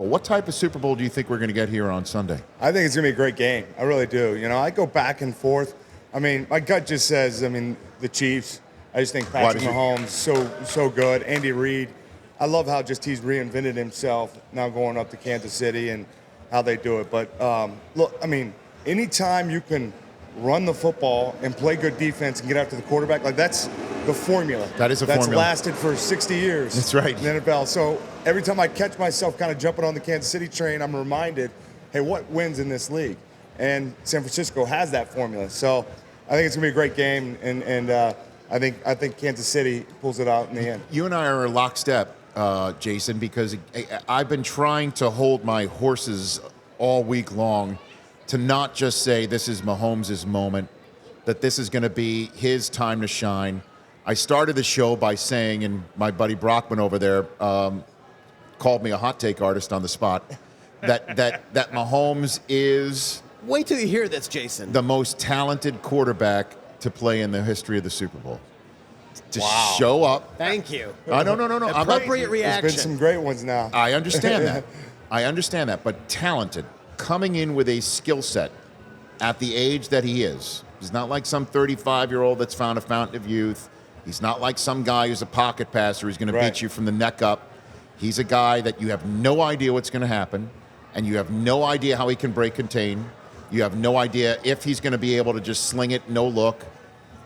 But what type of Super Bowl do you think we're going to get here on Sunday? I think it's going to be a great game. I really do. I go back and forth. My gut just says, the Chiefs. I just think Patrick Mahomes so good. Andy Reid. I love how just he's reinvented himself now going up to Kansas City and how they do it. But look, anytime you can run the football and play good defense and get after the quarterback, like that's the formula. That is a formula. That's lasted for 60 years. That's right. In the NFL. So every time I catch myself kind of jumping on the Kansas City train, I'm reminded, hey, what wins in this league? And San Francisco has that formula. So I think it's going to be a great game, and I think Kansas City pulls it out in the end. You and I are lockstep, Jason, because I've been trying to hold my horses all week long to not just say this is Mahomes' moment, that this is going to be his time to shine. I started the show by saying, and my buddy Brockman over there called me a hot take artist on the spot, that Mahomes is... Wait till you hear this, Jason. The most talented quarterback to play in the history of the Super Bowl. To wow. show up. Thank you. No. Appropriate reaction. There's been some great ones now. I understand that. But talented, coming in with a skill set at the age that he is. He's not like some 35-year-old that's found a fountain of youth. He's not like some guy who's a pocket passer who's going to beat you from the neck up. He's a guy that you have no idea what's going to happen, and you have no idea how he can break contain. You have no idea if he's going to be able to just sling it, no look.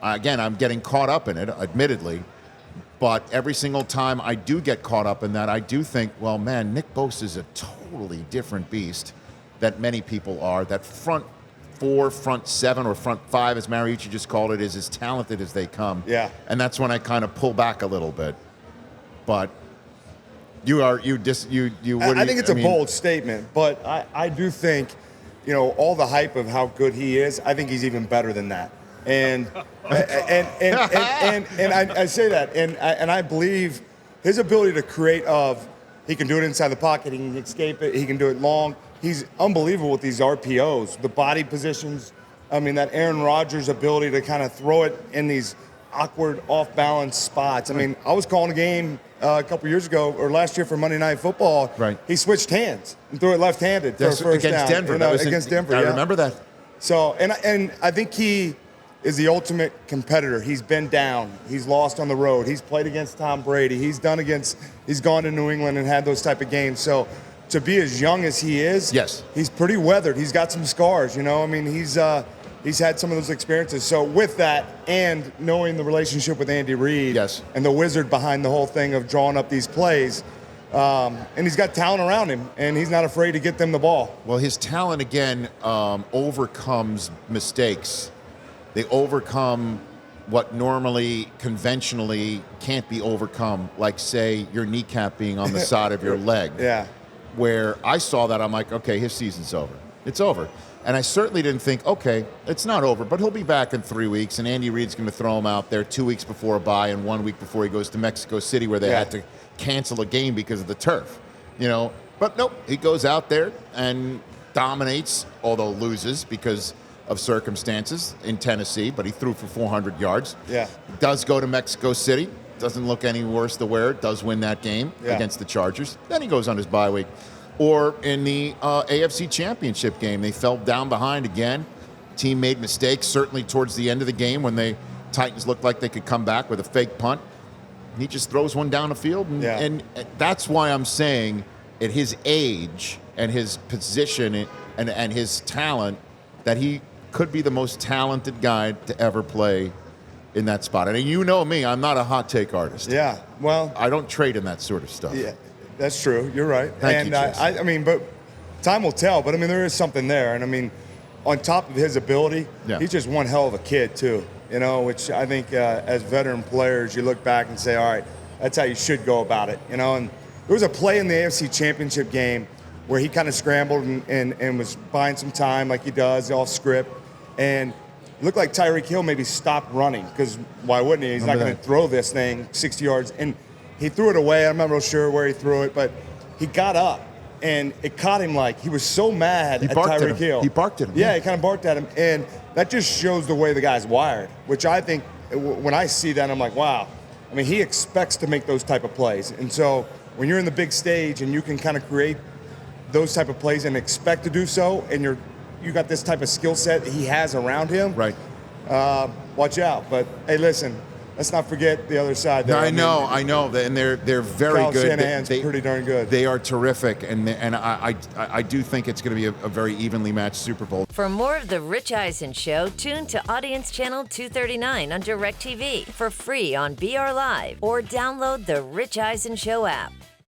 Again, I'm getting caught up in it, admittedly. But every single time I do get caught up in that, I do think, well, man, Nick Bosa is a totally different beast that many people are. That front four, front seven, or front five, as Mariucci just called it, is as talented as they come. Yeah. And that's when I kind of pull back a little bit. But I think it's a bold statement, but I do think, all the hype of how good he is, I think he's even better than that. And I say that, and I believe his ability to create he can do it inside the pocket, he can escape it, he can do it long. He's unbelievable with these RPOs, the body positions. That Aaron Rodgers ability to kind of throw it in these awkward, off-balance spots. I was calling a game a couple years ago, or last year for Monday Night Football. Right. He switched hands and threw it left-handed for a first against down. Denver. Against Denver, I remember that. So, and I think he is the ultimate competitor. He's been down. He's lost on the road. He's played against Tom Brady. He's gone to New England and had those type of games. So to be as young as he is, yes, he's pretty weathered. He's got some scars, He's had some of those experiences. So with that, and knowing the relationship with Andy Reid, yes, and the wizard behind the whole thing of drawing up these plays, and he's got talent around him, and he's not afraid to get them the ball. Well, his talent, again, overcomes mistakes. They overcome what normally, conventionally, can't be overcome, like, say, your kneecap being on the side of your leg. Yeah. Where I saw that, I'm like, okay, his season's over. It's over. And I certainly didn't think, okay, it's not over, but he'll be back in 3 weeks, and Andy Reid's going to throw him out there 2 weeks before a bye and 1 week before he goes to Mexico City, where they had to cancel a game because of the turf. But nope, he goes out there and dominates, although loses because of circumstances in Tennessee, but he threw for 400 yards. Yeah. Does go to Mexico City. Doesn't look any worse the wear. Does win that game against the Chargers. Then he goes on his bye week. Or in the AFC Championship game, they fell down behind again. Team made mistakes, certainly towards the end of the game when the Titans looked like they could come back with a fake punt. He just throws one down the field. And that's why I'm saying at his age and his position and his talent that he could be the most talented guy to ever play in that spot. And you know me, I'm not a hot take artist. Yeah, well, I don't trade in that sort of stuff. Yeah, that's true. You're right. Thank you, Jason. But time will tell. But there is something there. And on top of his ability, he's just one hell of a kid too. Which I think as veteran players, you look back and say, all right, that's how you should go about it. And there was a play in the AFC Championship game where he kind of scrambled and was buying some time like he does off script, and it looked like Tyreek Hill maybe stopped running, because why wouldn't he? He's not going to throw this thing 60 yards. And he threw it away. I'm not real sure where he threw it, but he got up, and it caught him like he was so mad at Tyreek Hill. He barked at him. Yeah, he kind of barked at him. And that just shows the way the guy's wired, which I think when I see that, I'm like, wow. He expects to make those type of plays. And so when you're in the big stage and you can kind of create those type of plays and expect to do so, and you got this type of skill set he has around him, right? Watch out. But hey, listen, let's not forget the other side. There. I know, and they're very Kyle good. Shanahan's pretty darn good. They are terrific, and I do think it's going to be a very evenly matched Super Bowl. For more of the Rich Eisen Show, tune to Audience Channel 239 on DirecTV for free on BR Live or download the Rich Eisen Show app.